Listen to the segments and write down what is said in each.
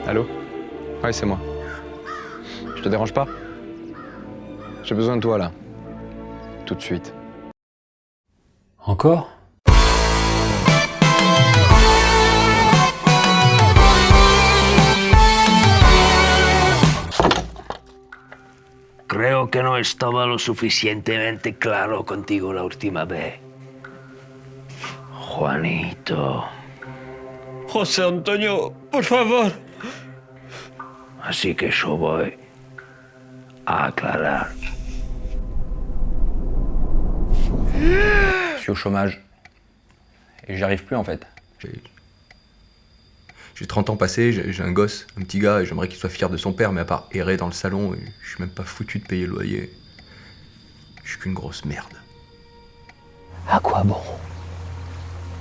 Allô? Ouais, c'est moi. Je te dérange pas? J'ai besoin de toi, là. Tout de suite. Encore? Creo que no estaba lo suficientemente claro contigo la última vez. Juanito. José Antonio, por favor. Así que yo voy a aclarar. Je suis au chômage. Et j'y arrive plus, en fait. J'ai 30 ans passés, j'ai un gosse, un petit gars, et j'aimerais qu'il soit fier de son père, mais à part errer dans le salon, je suis même pas foutu de payer le loyer. Je suis qu'une grosse merde. À quoi bon?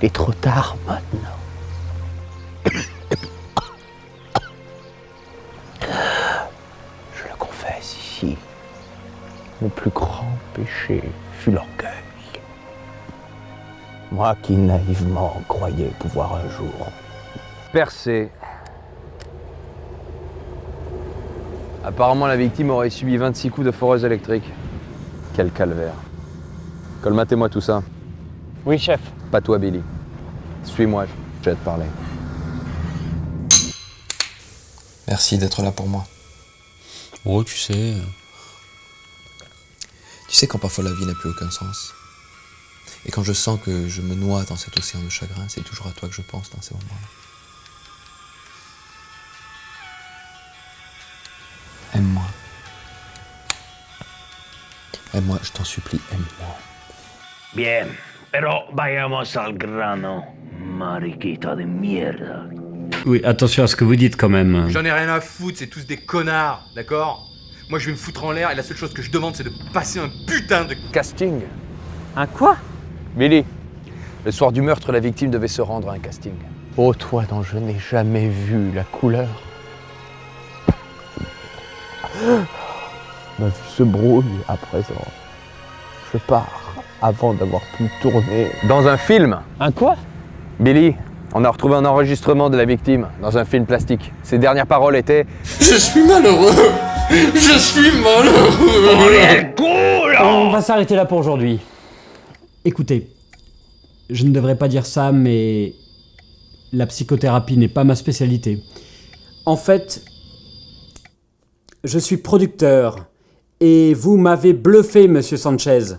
Il est trop tard maintenant. Je le confesse ici. Mon plus grand péché fut l'orgueil. Moi qui naïvement croyais pouvoir un jour percer. Apparemment, la victime aurait subi 26 coups de foreuse électrique. Quel calvaire. Colmatez-moi tout ça. Oui, chef. Pas toi, Billy. Suis-moi, j'ai à te parler. Merci d'être là pour moi. Oh, tu sais... Tu sais quand parfois la vie n'a plus aucun sens. Et quand je sens que je me noie dans cet océan de chagrin, c'est toujours à toi que je pense dans ces moments-là. Aime-moi. Aime-moi, je t'en supplie, aime-moi. Bien, pero vayamos al grano, mariquita de mierda. Oui, attention à ce que vous dites quand même. J'en ai rien à foutre, c'est tous des connards, d'accord? Moi je vais me foutre en l'air et la seule chose que je demande c'est de passer un putain de... Casting. Un quoi? Billy, le soir du meurtre, la victime devait se rendre à un casting. Ô toi dont je n'ai jamais vu la couleur. Ma vue se brouille à présent. Je pars avant d'avoir pu tourner. Dans un film. Un quoi? Billy, on a retrouvé un enregistrement de la victime dans un film plastique. Ses dernières paroles étaient « Je suis malheureux. Je suis malheureux. On va s'arrêter là pour aujourd'hui. Écoutez, je ne devrais pas dire ça, mais la psychothérapie n'est pas ma spécialité. En fait, je suis producteur et vous m'avez bluffé, monsieur Sanchez.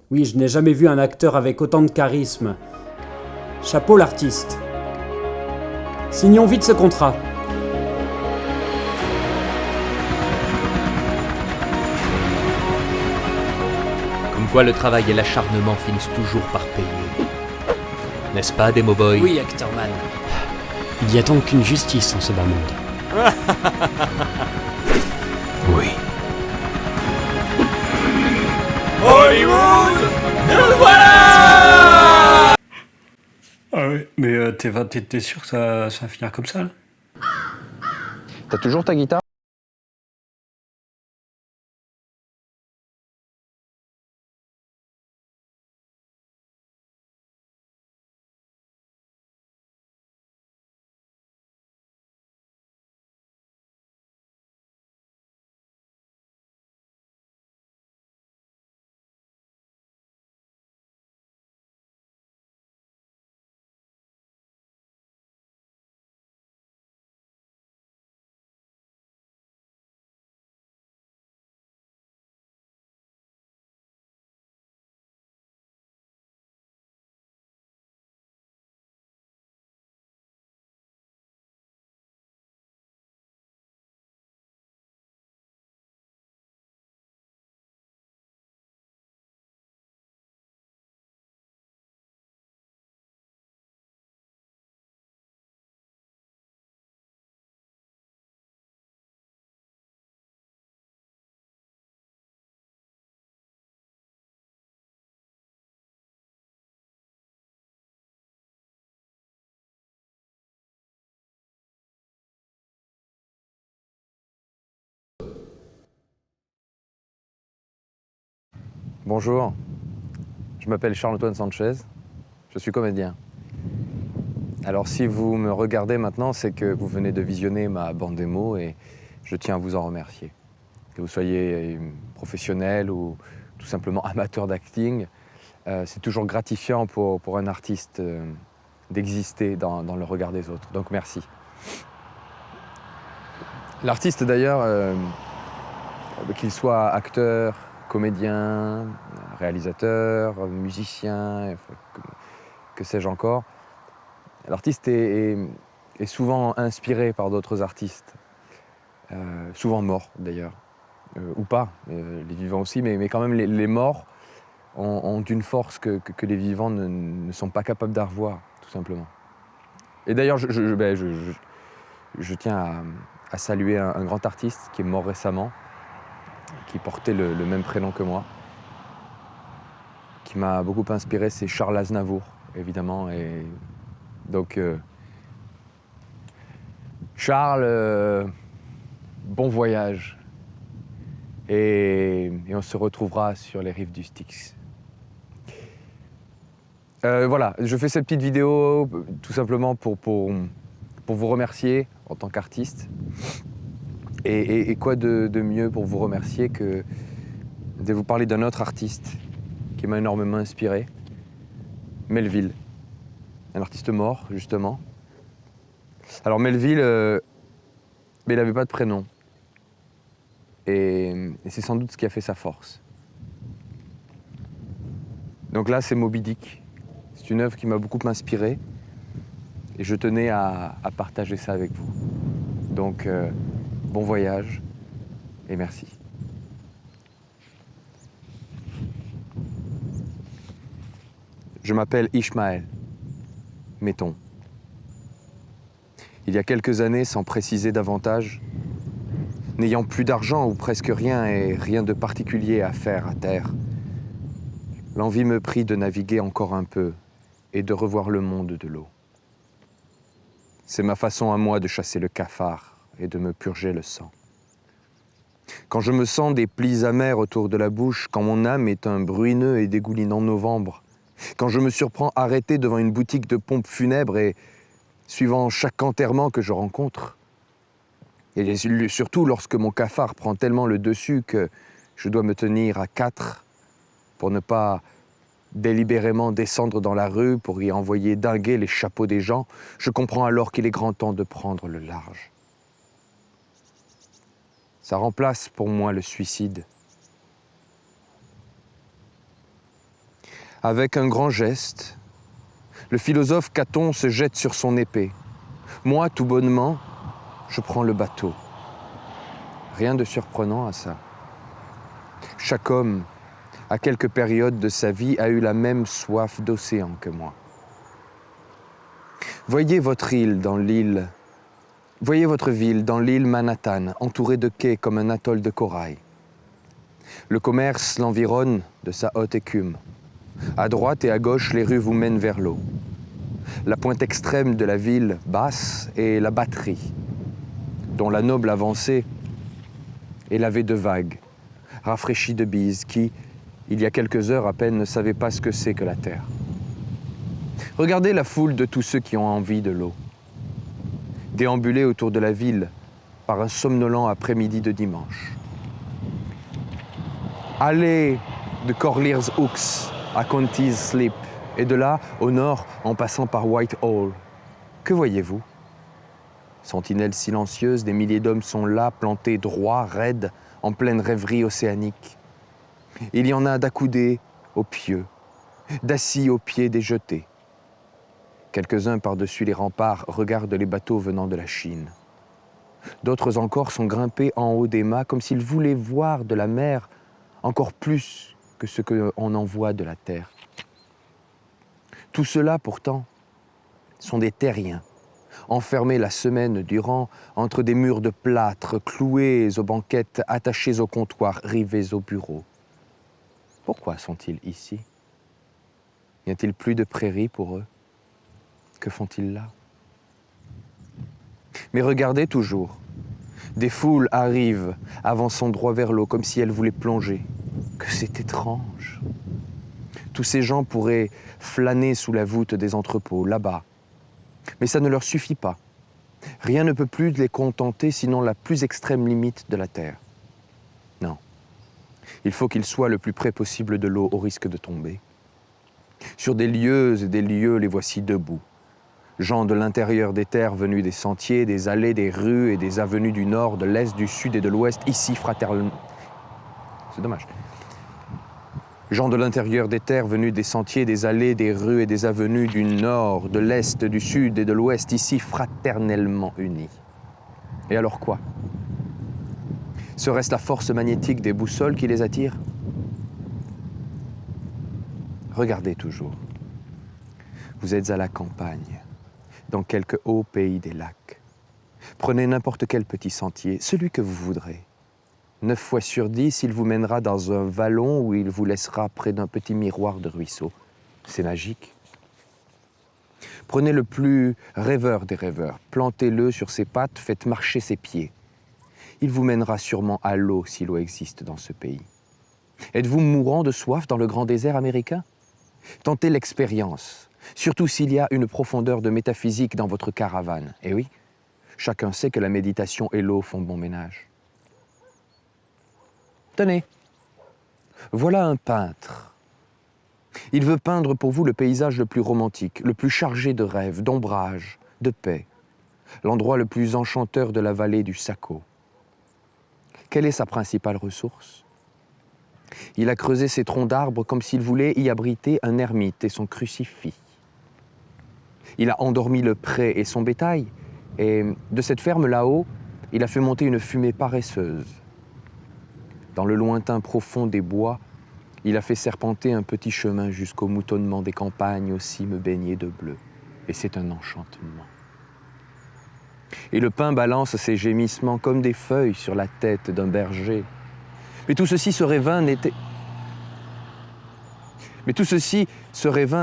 Oui, je n'ai jamais vu un acteur avec autant de charisme. Chapeau l'artiste. Signons vite ce contrat. Comme quoi le travail et l'acharnement finissent toujours par payer. N'est-ce pas, Demo Boy? Oui, Actorman. Il y a donc une justice en ce bas monde. Oui. Hollywood, nous voilà! Ah ouais, mais t'es sûr que ça va finir comme ça, là? T'as toujours ta guitare ? Bonjour, je m'appelle Charles-Antoine Sanchez, je suis comédien. Alors si vous me regardez maintenant, c'est que vous venez de visionner ma bande démo et je tiens à vous en remercier. Que vous soyez professionnel ou tout simplement amateur d'acting, c'est toujours gratifiant pour un artiste d'exister dans le regard des autres. Donc merci. L'artiste d'ailleurs, qu'il soit acteur, comédien, réalisateur, musicien, que sais-je encore, l'artiste est souvent inspiré par d'autres artistes, souvent morts d'ailleurs, ou pas, les vivants aussi, mais quand même les morts ont une force que les vivants ne sont pas capables d'avoir, tout simplement. Et d'ailleurs, je tiens à saluer un grand artiste qui est mort récemment, qui portait le même prénom que moi, qui m'a beaucoup inspiré, c'est Charles Aznavour, évidemment. Et donc, Charles, bon voyage. Et on se retrouvera sur les rives du Styx. Voilà, je fais cette petite vidéo tout simplement pour vous remercier en tant qu'artiste. Et quoi de mieux pour vous remercier que de vous parler d'un autre artiste qui m'a énormément inspiré, Melville, un artiste mort justement. Alors Melville, mais il n'avait pas de prénom. Et c'est sans doute ce qui a fait sa force. Donc là, c'est Moby Dick. C'est une œuvre qui m'a beaucoup inspiré. Et je tenais à partager ça avec vous. Donc, bon voyage et merci. Je m'appelle Ishmael, mettons. Il y a quelques années, sans préciser davantage, n'ayant plus d'argent ou presque rien et rien de particulier à faire à terre, l'envie me prit de naviguer encore un peu et de revoir le monde de l'eau. C'est ma façon à moi de chasser le cafard et de me purger le sang. Quand je me sens des plis amers autour de la bouche, quand mon âme est un bruineux et dégoulinant novembre, quand je me surprends arrêté devant une boutique de pompes funèbres et suivant chaque enterrement que je rencontre, et surtout lorsque mon cafard prend tellement le dessus que je dois me tenir à 4 pour ne pas délibérément descendre dans la rue pour y envoyer dinguer les chapeaux des gens, je comprends alors qu'il est grand temps de prendre le large. Ça remplace pour moi le suicide. Avec un grand geste, le philosophe Caton se jette sur son épée. Moi, tout bonnement, je prends le bateau. Rien de surprenant à ça. Chaque homme, à quelques périodes de sa vie, a eu la même soif d'océan que moi. Voyez votre île dans l'île. Voyez votre ville dans l'île Manhattan, entourée de quais comme un atoll de corail. Le commerce l'environne de sa haute écume. À droite et à gauche, les rues vous mènent vers l'eau. La pointe extrême de la ville basse est la batterie, dont la noble avancée est lavée de vagues, rafraîchie de bises qui, il y a quelques heures à peine, ne savaient pas ce que c'est que la terre. Regardez la foule de tous ceux qui ont envie de l'eau, déambuler autour de la ville par un somnolent après-midi de dimanche. Allez de Corlear's Hooks à Conti's Slip, et de là, au nord, en passant par Whitehall. Que voyez-vous? Sentinelles silencieuses, des milliers d'hommes sont là, plantés droits, raides, en pleine rêverie océanique. Il y en a d'accoudés aux pieux, d'assis aux pieds des jetés. Quelques-uns par-dessus les remparts regardent les bateaux venant de la Chine. D'autres encore sont grimpés en haut des mâts comme s'ils voulaient voir de la mer encore plus que ce qu'on en voit de la terre. Tout cela, pourtant, sont des terriens, enfermés la semaine durant entre des murs de plâtre, cloués aux banquettes, attachés au comptoir, rivés au bureau. Pourquoi sont-ils ici? N'y a-t-il plus de prairies pour eux? Que font-ils là? Mais regardez toujours, des foules arrivent, avançant droit vers l'eau, comme si elles voulaient plonger. Que c'est étrange! Tous ces gens pourraient flâner sous la voûte des entrepôts, là-bas. Mais ça ne leur suffit pas. Rien ne peut plus les contenter sinon la plus extrême limite de la terre. Non. Il faut qu'ils soient le plus près possible de l'eau au risque de tomber. Sur des lieues et des lieues, les voici debout. Gens de l'intérieur des terres venus des sentiers, des allées, des rues et des avenues du nord, de l'est, du sud et de l'ouest, ici fraternellement. C'est dommage. Gens de l'intérieur des terres venus des sentiers, des allées, des rues et des avenues du nord, de l'est, du sud et de l'ouest, ici fraternellement unis. Et alors quoi? Serait-ce la force magnétique des boussoles qui les attire? Regardez toujours. Vous êtes à la campagne, dans quelque haut pays des lacs. Prenez n'importe quel petit sentier, celui que vous voudrez. 9 fois sur 10, il vous mènera dans un vallon où il vous laissera près d'un petit miroir de ruisseau. C'est magique. Prenez le plus rêveur des rêveurs, plantez-le sur ses pattes, faites marcher ses pieds. Il vous mènera sûrement à l'eau si l'eau existe dans ce pays. Êtes-vous mourant de soif dans le grand désert américain? Tentez l'expérience, surtout s'il y a une profondeur de métaphysique dans votre caravane. Et oui, chacun sait que la méditation et l'eau font bon ménage. Tenez, voilà un peintre. Il veut peindre pour vous le paysage le plus romantique, le plus chargé de rêves, d'ombrage, de paix, l'endroit le plus enchanteur de la vallée du Saco. Quelle est sa principale ressource? Il a creusé ses troncs d'arbres comme s'il voulait y abriter un ermite et son crucifix. Il a endormi le pré et son bétail, et de cette ferme là-haut, il a fait monter une fumée paresseuse. Dans le lointain profond des bois, il a fait serpenter un petit chemin jusqu'au moutonnement des campagnes aux cimes baignées de bleu. Et c'est un enchantement. Et le pin balance ses gémissements comme des feuilles sur la tête d'un berger. Mais tout ceci serait vain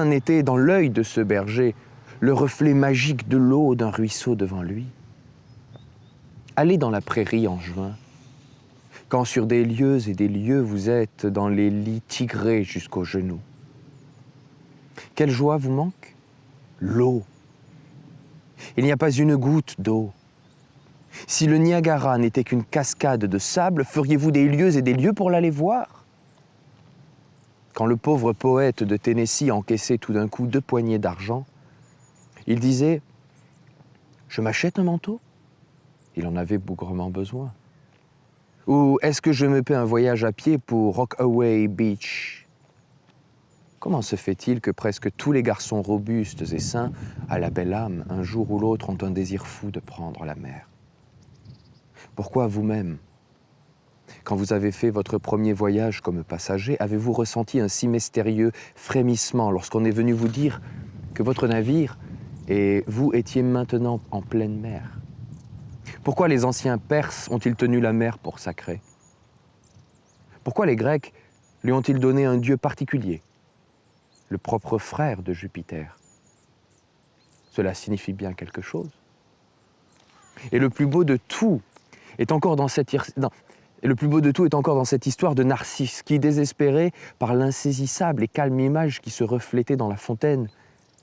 n'était dans l'œil de ce berger, le reflet magique de l'eau d'un ruisseau devant lui. Allez dans la prairie en juin, quand sur des lieues et des lieues vous êtes dans les lits tigrés jusqu'aux genoux. Quelle joie vous manque? L'eau. Il n'y a pas une goutte d'eau. Si le Niagara n'était qu'une cascade de sable, feriez-vous des lieues et des lieues pour l'aller voir? Quand le pauvre poète de Tennessee encaissait tout d'un coup 2 poignées d'argent, il disait « Je m'achète un manteau ?» Il en avait bougrement besoin. Ou est-ce que je me paie un voyage à pied pour Rockaway Beach? Comment se fait-il que presque tous les garçons robustes et sains, à la belle âme, un jour ou l'autre, ont un désir fou de prendre la mer? Pourquoi vous-même, quand vous avez fait votre premier voyage comme passager, avez-vous ressenti un si mystérieux frémissement lorsqu'on est venu vous dire que votre navire et vous étiez maintenant en pleine mer? Pourquoi les anciens Perses ont-ils tenu la mer pour sacrée? Pourquoi les Grecs lui ont-ils donné un dieu particulier, le propre frère de Jupiter? Cela signifie bien quelque chose. Et le plus beau de tout est encore dans cette histoire de Narcisse qui, désespéré par l'insaisissable et calme image qui se reflétait dans la fontaine,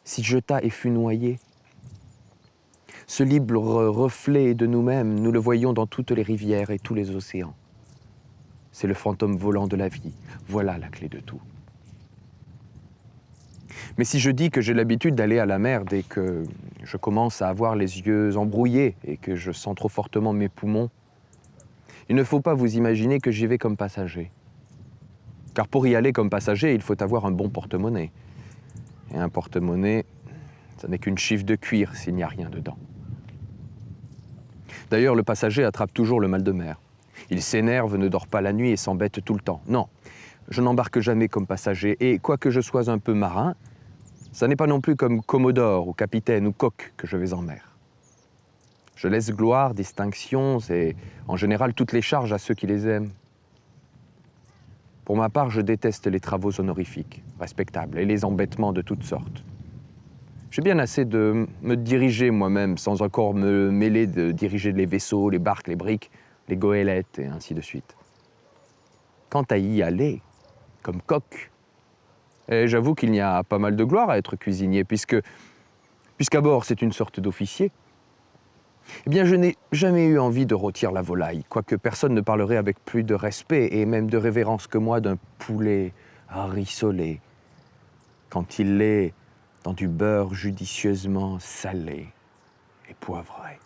s'y jeta et fut noyé. Ce libre reflet de nous-mêmes, nous le voyons dans toutes les rivières et tous les océans. C'est le fantôme volant de la vie. Voilà la clé de tout. Mais si je dis que j'ai l'habitude d'aller à la mer dès que je commence à avoir les yeux embrouillés et que je sens trop fortement mes poumons, il ne faut pas vous imaginer que j'y vais comme passager. Car pour y aller comme passager, il faut avoir un bon porte-monnaie. Et un porte-monnaie, ça n'est qu'une chiffre de cuir s'il n'y a rien dedans. D'ailleurs, le passager attrape toujours le mal de mer. Il s'énerve, ne dort pas la nuit et s'embête tout le temps. Non, je n'embarque jamais comme passager. Et quoique je sois un peu marin, ça n'est pas non plus comme commodore ou capitaine ou coq que je vais en mer. Je laisse gloire, distinctions et en général toutes les charges à ceux qui les aiment. Pour ma part, je déteste les travaux honorifiques, respectables, et les embêtements de toutes sortes. J'ai bien assez de me diriger moi-même, sans encore me mêler de diriger les vaisseaux, les barques, les briques, les goélettes, et ainsi de suite. Quant à y aller, comme coq, Et j'avoue qu'il y a pas mal de gloire à être cuisinier, puisqu'à bord c'est une sorte d'officier. Eh bien, je n'ai jamais eu envie de rôtir la volaille, quoique personne ne parlerait avec plus de respect et même de révérence que moi d'un poulet rissolé, quand il l'est dans du beurre judicieusement salé et poivré.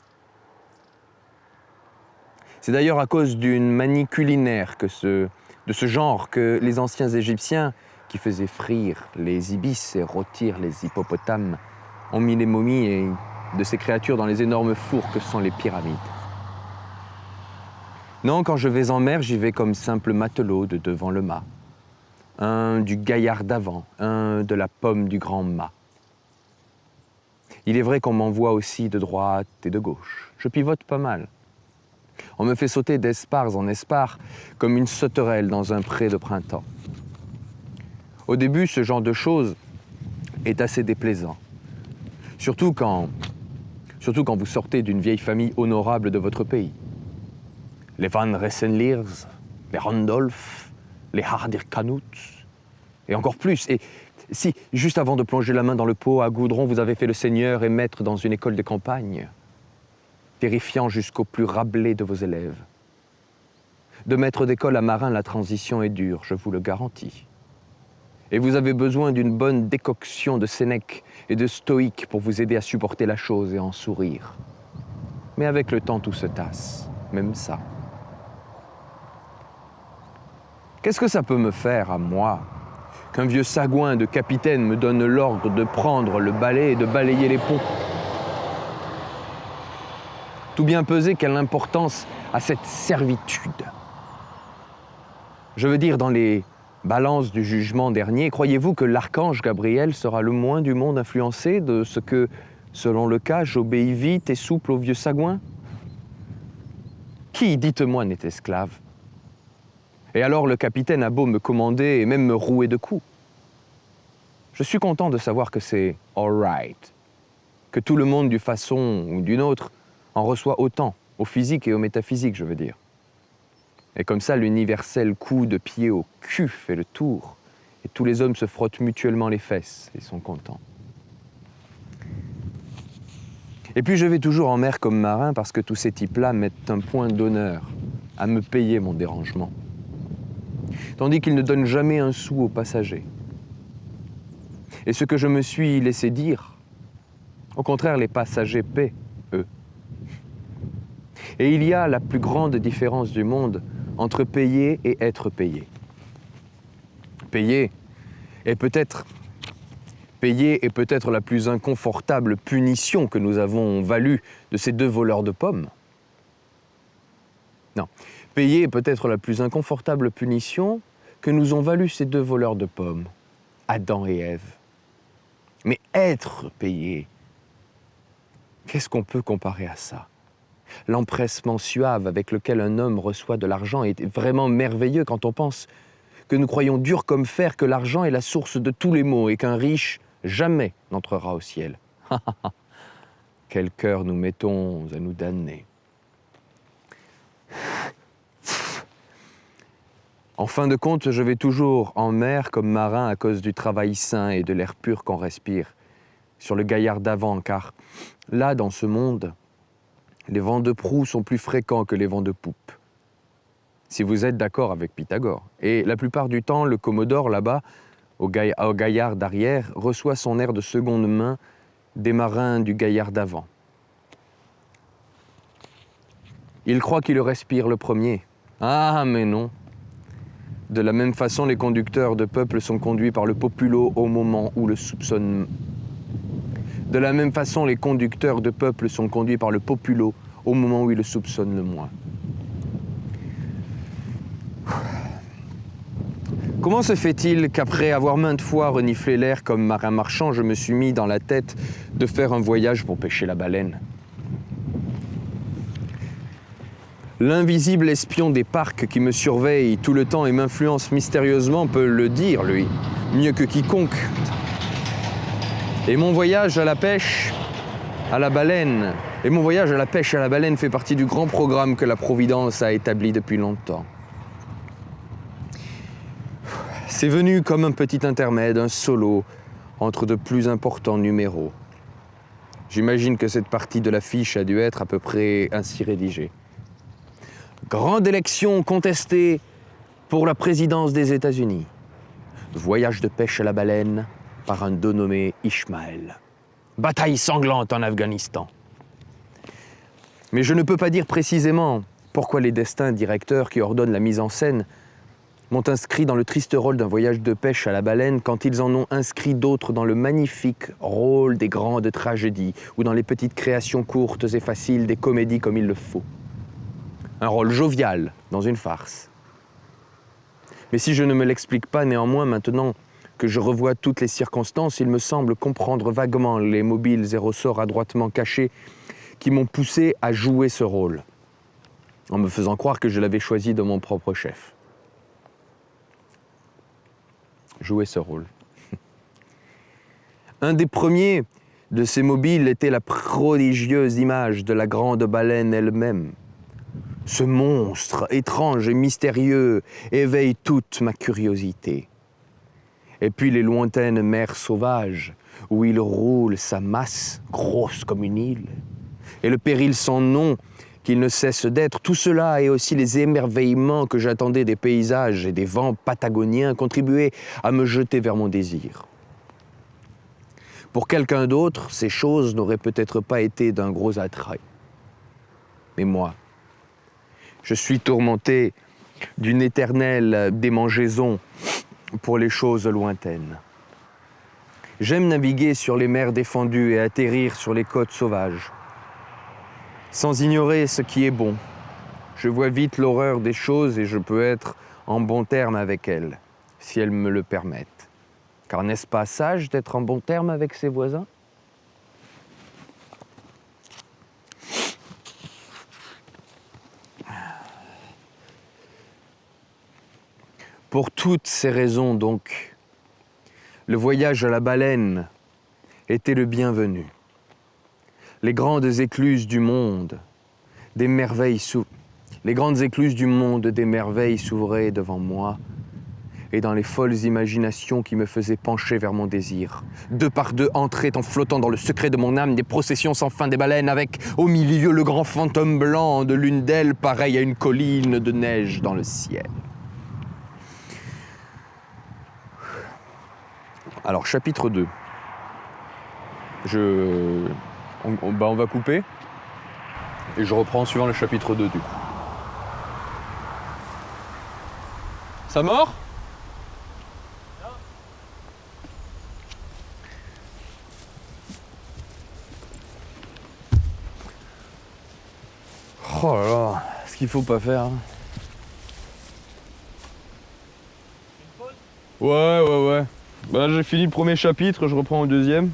C'est d'ailleurs à cause d'une manie culinaire de ce genre que les anciens Égyptiens, qui faisaient frire les ibis et rôtir les hippopotames, ont mis les momies de ces créatures dans les énormes fours que sont les pyramides. Non, quand je vais en mer, j'y vais comme simple matelot de devant le mât. Un du gaillard d'avant, un de la pomme du grand mât. Il est vrai qu'on m'envoie aussi de droite et de gauche. Je pivote pas mal. On me fait sauter d'espars en espars comme une sauterelle dans un pré de printemps. Au début, ce genre de choses est assez déplaisant. Surtout quand vous sortez d'une vieille famille honorable de votre pays. Les Van Ressenliers, les Randolph, les Hardirkanut, et encore plus. Et si, juste avant de plonger la main dans le pot à goudron, vous avez fait le seigneur et maître dans une école de campagne, terrifiant jusqu'au plus rablé de vos élèves. De maître d'école à marin, la transition est dure, je vous le garantis. Et vous avez besoin d'une bonne décoction de Sénèque et de stoïque pour vous aider à supporter la chose et en sourire. Mais avec le temps, tout se tasse, même ça. Qu'est-ce que ça peut me faire, à moi, qu'un vieux sagouin de capitaine me donne l'ordre de prendre le balai et de balayer les ponts? Tout bien pesé, quelle importance a cette servitude? Je veux dire, dans les balance du jugement dernier, croyez-vous que l'archange Gabriel sera le moins du monde influencé de ce que, selon le cas, j'obéis vite et souple au vieux sagouin? Qui, dites-moi, n'est esclave? Et alors le capitaine a beau me commander et même me rouer de coups. Je suis content de savoir que c'est all right, que tout le monde, d'une façon ou d'une autre, en reçoit autant, au physique et au métaphysique, je veux dire. Et comme ça, l'universel coup de pied au cul fait le tour, et tous les hommes se frottent mutuellement les fesses et sont contents. Et puis je vais toujours en mer comme marin parce que tous ces types-là mettent un point d'honneur à me payer mon dérangement. Tandis qu'ils ne donnent jamais un sou aux passagers. Et ce que je me suis laissé dire, au contraire, les passagers paient, eux. Et il y a la plus grande différence du monde entre payer et être payé. Payer est peut-être la plus inconfortable punition que nous avons value de ces deux voleurs de pommes. Non, payer est peut-être la plus inconfortable punition que nous ont valu ces deux voleurs de pommes, Adam et Ève. Mais être payé, qu'est-ce qu'on peut comparer à ça? L'empressement suave avec lequel un homme reçoit de l'argent est vraiment merveilleux quand on pense que nous croyons dur comme fer que l'argent est la source de tous les maux et qu'un riche jamais n'entrera au ciel. Quel cœur nous mettons à nous damner. En fin de compte, je vais toujours en mer comme marin à cause du travail sain et de l'air pur qu'on respire sur le gaillard d'avant, car là, dans ce monde, les vents de proue sont plus fréquents que les vents de poupe. Si vous êtes d'accord avec Pythagore. Et la plupart du temps, le commodore, là-bas, au gaillard d'arrière, reçoit son air de seconde main des marins du gaillard d'avant. Il croit qu'il le respire le premier. Ah, mais non. De la même façon, les conducteurs de peuple sont conduits par le populo au moment où le soupçonne. De la même façon, les conducteurs de peuple sont conduits par le populo au moment où ils le soupçonnent le moins. Comment se fait-il qu'après avoir maintes fois reniflé l'air comme marin marchand, je me suis mis dans la tête de faire un voyage pour pêcher la baleine? L'invisible espion des parcs qui me surveille tout le temps et m'influence mystérieusement peut le dire, lui, mieux que quiconque. Et mon voyage à la pêche à la baleine, fait partie du grand programme que la Providence a établi depuis longtemps. C'est venu comme un petit intermède, un solo, entre de plus importants numéros. J'imagine que cette partie de l'affiche a dû être à peu près ainsi rédigée. Grande élection contestée pour la présidence des États-Unis. Voyage de pêche à la baleine par un dos nommé Ishmael. Bataille sanglante en Afghanistan. Mais je ne peux pas dire précisément pourquoi les destins directeurs qui ordonnent la mise en scène m'ont inscrit dans le triste rôle d'un voyage de pêche à la baleine quand ils en ont inscrit d'autres dans le magnifique rôle des grandes tragédies ou dans les petites créations courtes et faciles des comédies comme il le faut. Un rôle jovial dans une farce. Mais si je ne me l'explique pas néanmoins maintenant que je revois toutes les circonstances, il me semble comprendre vaguement les mobiles et ressorts adroitement cachés qui m'ont poussé à jouer ce rôle, en me faisant croire que je l'avais choisi de mon propre chef. Jouer ce rôle. Un des premiers de ces mobiles était la prodigieuse image de la grande baleine elle-même. Ce monstre étrange et mystérieux éveille toute ma curiosité. Et puis les lointaines mers sauvages, où il roule sa masse, grosse comme une île, et le péril sans nom qu'il ne cesse d'être, tout cela et aussi les émerveillements que j'attendais des paysages et des vents patagoniens contribuaient à me jeter vers mon désir. Pour quelqu'un d'autre, ces choses n'auraient peut-être pas été d'un gros attrait. Mais moi, je suis tourmenté d'une éternelle démangeaison pour les choses lointaines. J'aime naviguer sur les mers défendues et atterrir sur les côtes sauvages. Sans ignorer ce qui est bon, je vois vite l'horreur des choses et je peux être en bon terme avec elles, si elles me le permettent. Car n'est-ce pas sage d'être en bon terme avec ses voisins ? Pour toutes ces raisons, donc, le voyage à la baleine était le bienvenu. Les grandes écluses du monde, les grandes écluses du monde des merveilles s'ouvraient devant moi, et dans les folles imaginations qui me faisaient pencher vers mon désir, deux par deux entraient en flottant dans le secret de mon âme des processions sans fin des baleines, avec au milieu le grand fantôme blanc de l'une d'elles, pareil à une colline de neige dans le ciel. Alors, chapitre 2. On va couper. Et je reprends suivant le chapitre 2, du coup. Ça mord ? Oh là là, ce qu'il faut pas faire. Hein. Ouais. Bah, j'ai fini le premier chapitre, je reprends le deuxième.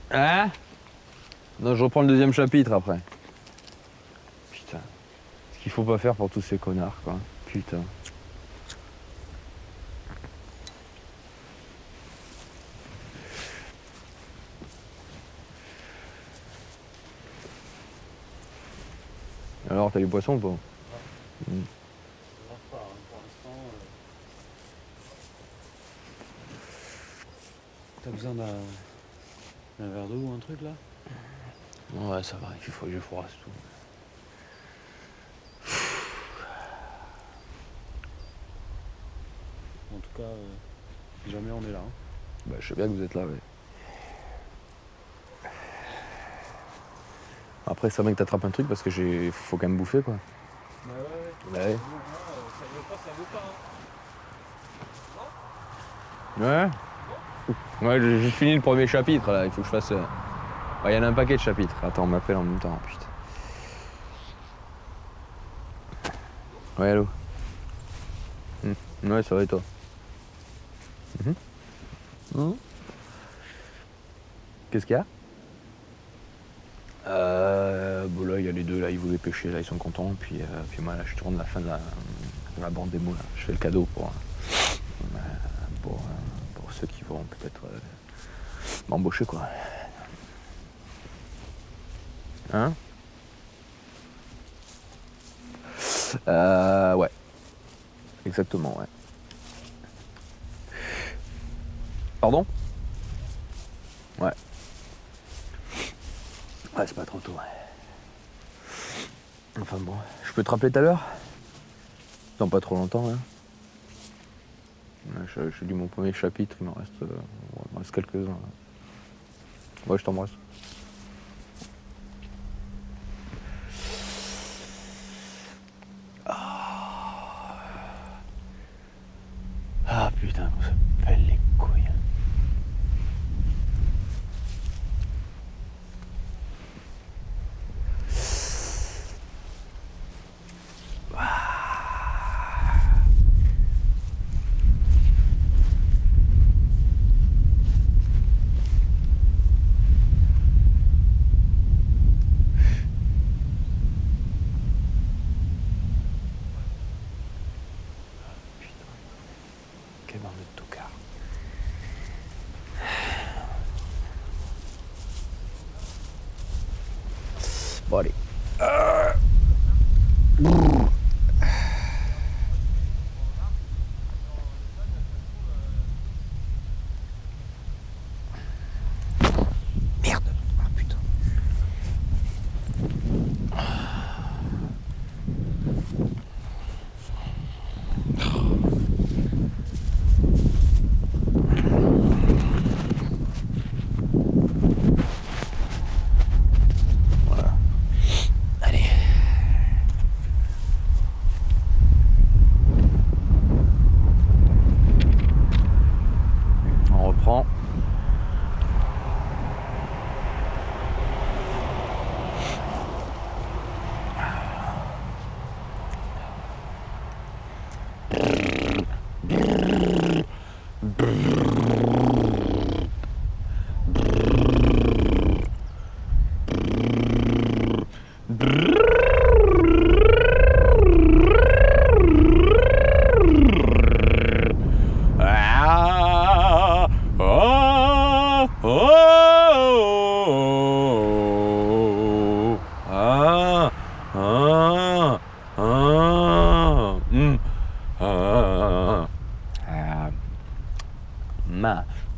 Hein ? Non, je reprends le deuxième chapitre après. Putain. Ce qu'il faut pas faire pour tous ces connards, quoi. Putain. Alors, t'as du poisson ou pas ? T'as besoin d'un verre d'eau ou un truc là ? Ouais, ça va, il faut que je froisse tout. En tout cas, si jamais on est là. Hein. Bah, je sais bien que vous êtes là, ouais. Après, ça va que t'attrapes un truc parce que faut quand même bouffer, quoi. Bah ouais. Ouais. Ça veut pas. Ouais. Ouais, j'ai juste fini le premier chapitre, là. Il faut que je fasse... Il y en a un paquet de chapitres. Attends, on m'appelle en même temps, putain. Ouais, allô. Ouais, ça va et toi ? Qu'est-ce qu'il y a ? Bon là, il y a les deux, là, ils voulaient pêcher, là, ils sont contents. Puis moi, là, je tourne la fin de la bande démo, là. Je fais le cadeau pour ceux qui vont peut-être m'embaucher, quoi. Hein ? Ouais. Exactement, ouais. Pardon? Ouais. Ouais, c'est pas trop tôt, ouais. Enfin bon, je peux te rappeler tout à l'heure? Dans pas trop longtemps, hein. J'ai lu mon premier chapitre, il m'en reste quelques-uns. Ouais, je t'embrasse. Ah putain, qu'on se pèle les couilles. Quel bande de tocards. Bon allez. Merde. Ah putain. Voilà. Allez. On reprend. Ah, oh, oh, ah, ah, ah, ah.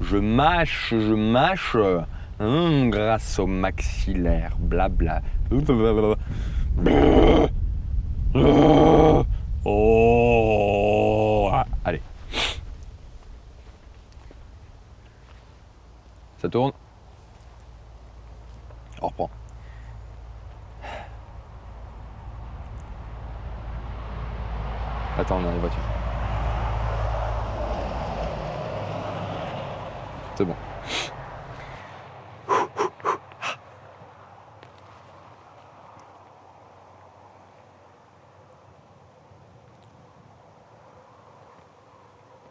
Je mâche grâce au maxillaire, blabla. Oh, ah, allez. Ça tourne. On reprend. Attends, on est dans les voitures. C'est bon.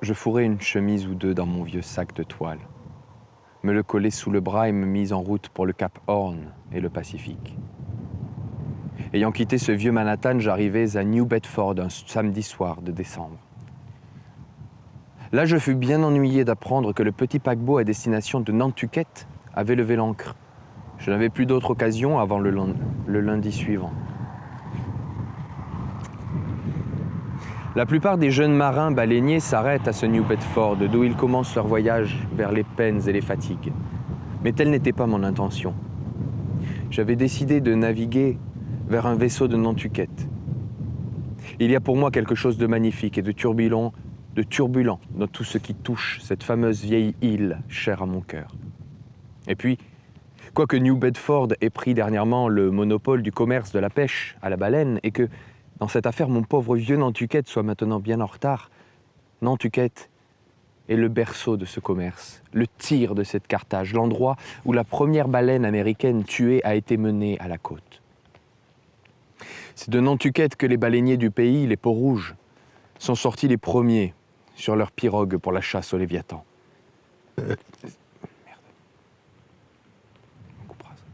Je fourrais une chemise ou deux dans mon vieux sac de toile, me le collais sous le bras et me mis en route pour le Cap Horn et le Pacifique. Ayant quitté ce vieux Manhattan, j'arrivais à New Bedford un samedi soir de décembre. Là, je fus bien ennuyé d'apprendre que le petit paquebot à destination de Nantucket avait levé l'ancre. Je n'avais plus d'autre occasion avant le lundi suivant. La plupart des jeunes marins baleiniers s'arrêtent à ce New Bedford, d'où ils commencent leur voyage vers les peines et les fatigues. Mais telle n'était pas mon intention. J'avais décidé de naviguer vers un vaisseau de Nantucket. Il y a pour moi quelque chose de magnifique et de turbulent dans tout ce qui touche cette fameuse vieille île chère à mon cœur. Et puis, quoique New Bedford ait pris dernièrement le monopole du commerce de la pêche à la baleine et que, dans cette affaire, mon pauvre vieux Nantucket soit maintenant bien en retard, Nantucket est le berceau de ce commerce, le tir de cette Carthage, l'endroit où la première baleine américaine tuée a été menée à la côte. C'est de Nantucket que les baleiniers du pays, les peaux-rouges, sont sortis les premiers sur leur pirogue pour la chasse au Léviathan. Merde. On coupera ça.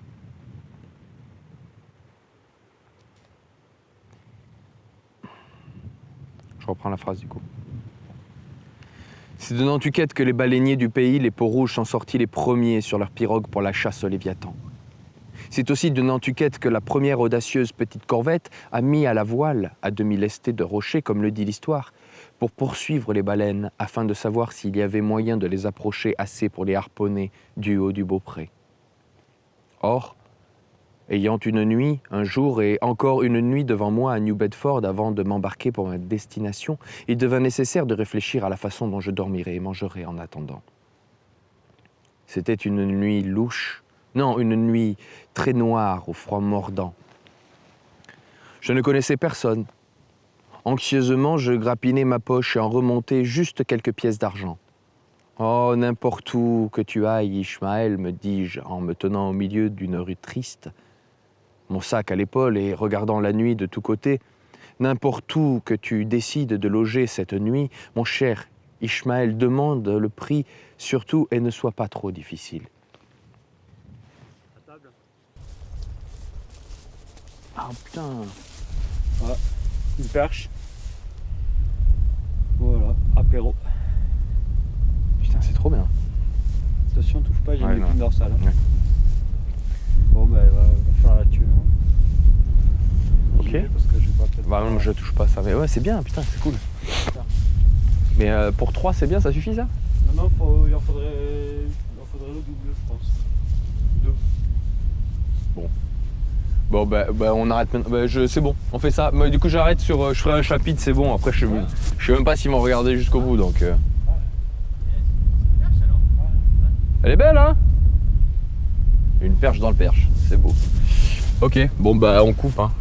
Je reprends la phrase du coup. C'est de Nantucket que les baleiniers du pays, les peaux-rouges, sont sortis les premiers sur leur pirogue pour la chasse au Léviathan. C'est aussi de Nantucket que la première audacieuse petite corvette a mis à la voile, à demi lestée de rochers, comme le dit l'histoire, pour poursuivre les baleines afin de savoir s'il y avait moyen de les approcher assez pour les harponner du haut du Beaupré. Or, ayant une nuit, un jour et encore une nuit devant moi à New Bedford avant de m'embarquer pour ma destination, il devint nécessaire de réfléchir à la façon dont je dormirais et mangerais en attendant. C'était une nuit louche, non, une nuit très noire au froid mordant. Je ne connaissais personne. Anxieusement, je grappinai ma poche et en remontai juste quelques pièces d'argent. « Oh, n'importe où que tu ailles, Ishmael, me dis-je en me tenant au milieu d'une rue triste, mon sac à l'épaule et regardant la nuit de tous côtés. N'importe où que tu décides de loger cette nuit, mon cher Ishmael, demande le prix surtout et ne sois pas trop difficile. » Ah putain. Ah, une perche. Voilà, apéro. Putain, c'est trop bien. Attention, touche pas, j'ai Ouais, une non. épine dorsale. Hein. Ouais. Bon, bah, va faire la thune. Hein. Ok. J'y vais parce que je vais pas peut-être. Bah non, je touche pas ça. Mais ouais, c'est bien, putain, c'est cool. Mais pour 3, c'est bien, ça suffit ça? Non, il en faudrait le double, je pense. 2. Bon, bah on arrête maintenant. Bah, c'est bon, on fait ça. Mais, du coup, j'arrête sur. Je ferai un chapitre, c'est bon. Après, je sais même pas s'ils vont regarder jusqu'au bout donc. Elle est belle, hein? Une perche dans le perche, c'est beau. Ok, bon, bah on coupe, hein.